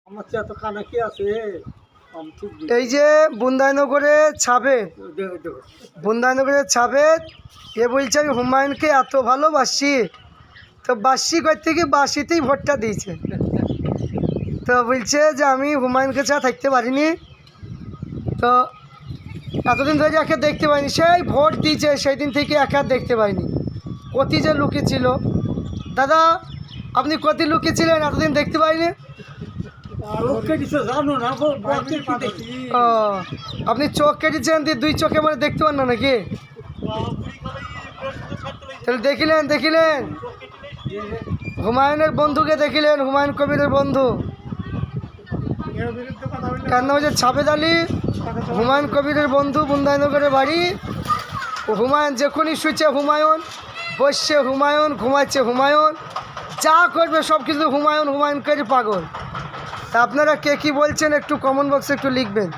আমার চেয়ে এত কানা কি আছে? এই যে বুন্দাইনগরের ছাবেদ, বুন্দাইনগরের ছাবেদ এ বলছে আমি হুমায়ুনকে এত ভালোবাসি, তো বাসি করতে কি বাসিতেই ভোটটা দিয়েছে। তো বলছে যে আমি হুমায়ুনকে ছাড়া থাকতে পারিনি, তো এতদিন ধরে একে দেখতে পাইনি, সেই ভোট দিয়েছে সেই দিন থেকে একে আর দেখতে পাইনি। কতি যে লুকে ছিল দাদা, আপনি কতি লুকে ছিলেন এতদিন দেখতে পাইনি? ও আপনি চোখ কেটেছেন, দুই চোখে মানে দেখতে পান না নাকি? তাহলে দেখিলেন হুমায়ুনের বন্ধুকে দেখিলেন, হুমায়ুন কবিরের বন্ধু তার নাম হচ্ছে ছাবেদ আলী, হুমায়ুন কবিরের বন্ধু, বুন্দাইনগরের বাড়ি। হুমায়ুন যখনই শুচ্ছে হুমায়ুন, বসছে হুমায়ুন, ঘুমাচ্ছে হুমায়ুন, যা করবে সব কিছু হুমায়ুন, হুমায়ুন করে পাগল। তা আপনারা কে কী বলছেন একটু কমেন্ট বক্সে একটু লিখবেন।